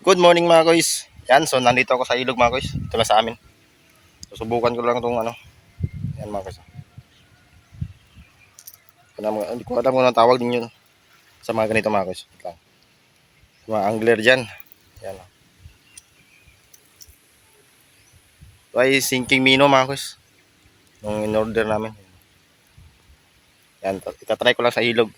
Good morning mga guys. Yan, so nandito ako sa ilog mga guys. Ito na sa amin. Susubukan ko lang itong ano. Yan mga guys. Hindi ko alam kung anong tawag din yun sa mga ganito mga guys. Ito lang. Mga angler dyan. Yan. Ito ay sinking mino mga guys. Nung in-order namin. Yan, itatry ko lang sa ilog.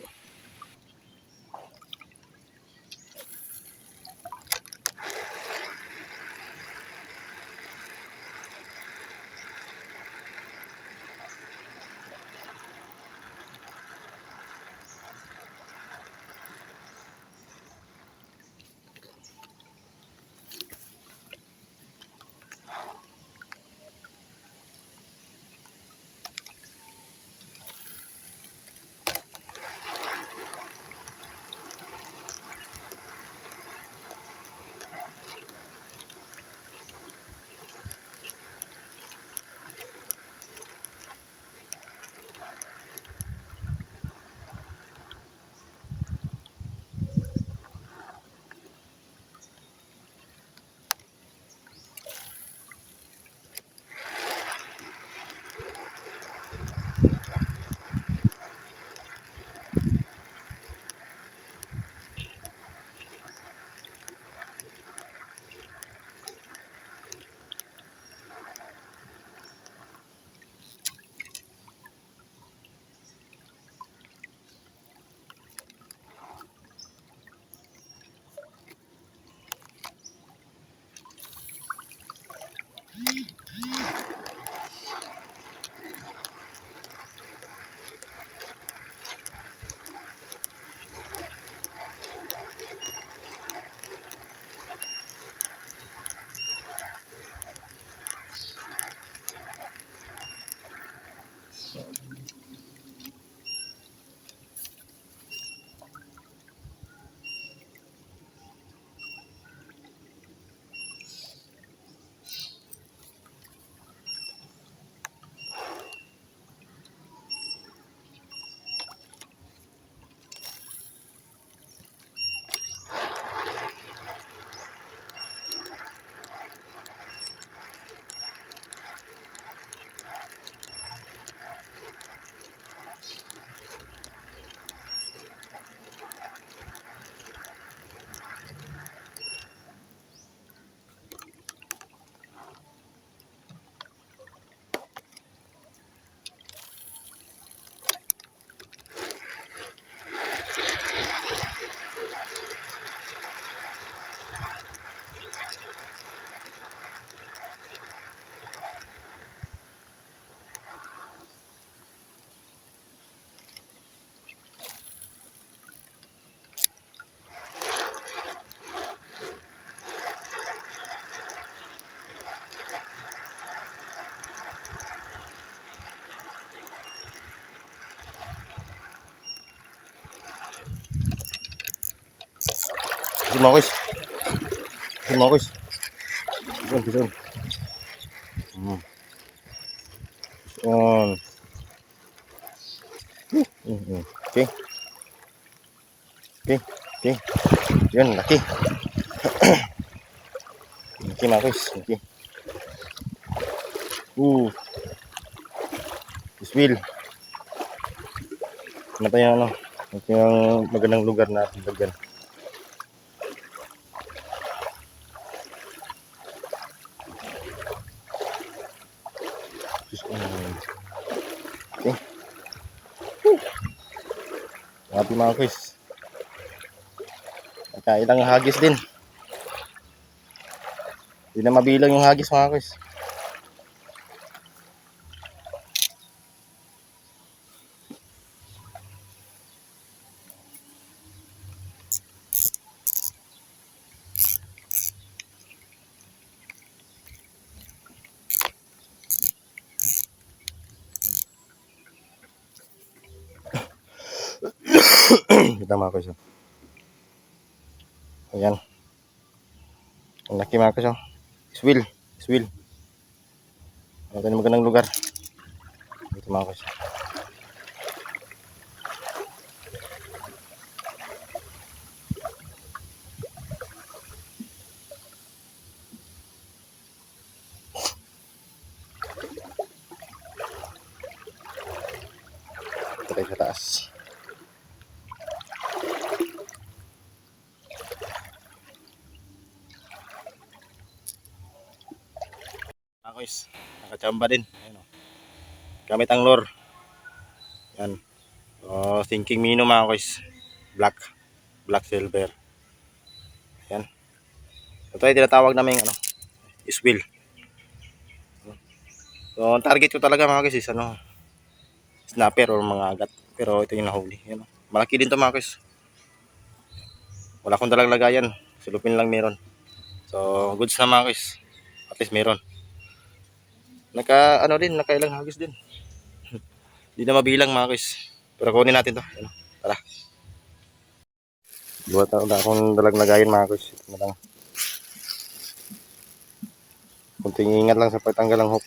Ito mga guys. Ito mga guys. Ito. On. Okay. Okay. Okay. Yun, laki. Laki mga guys. Laki. Iswil. Ano pa yung ano? Ito yung magandang lugar na pagdagyan. Okay. Happy mga guys. Nakailang hagis din. Hindi na mabilang yung hagis mga guys. Kita mga guys. Ayan. Ang laki mga guys. Iswil. Iswil. Ito yung magandang lugar. Ito mga guys. tayo sa taas. Mga guys, nakachamba din. Ayan, oh. Gamit ang lure. Yan. So, thinking mino mga guys. Black silver. Yan. Ito ay tinatawag namin ano, iswil. So, ang target ko talaga mga guys is ano, snapper or mga agat. Pero ito yung nahuli. Yan. Malaki din to mga guys. Wala akong dalang lagayan. Silupin lang meron. So, goods na mga guys. At least meron. Nakailang hagis din. Hindi na mabilang mga guys. Pero kunin natin to. Yan. Tara. Buhat na akong dalang lagayan mga guys. Ito na lang. Kunting ingat lang sa pagtanggal ng hook.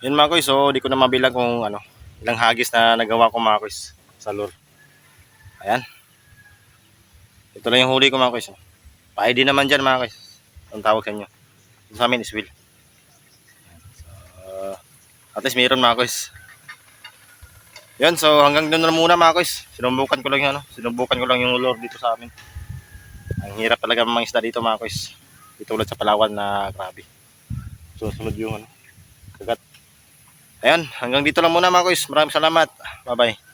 Yun mga guys, so di ko na mabilang kung ano, ilang hagis na nagawa ko mga guys sa lure. Ayan. Ito lang yung huli ko mga guys. Pa-ID naman dyan mga guys. Ang tawag sa inyo. Ito sa amin is Will. So, at least mayroon mga guys. Yan, so hanggang doon na muna mga guys. Sinubukan ko lang yung lure dito sa amin. Ang hirap talaga mga isda dito mga guys. Dito ulit sa Palawan na grabe. Susunod yung ano, kagat. Ayan, hanggang dito lang muna mga guys. Maraming salamat. Bye bye.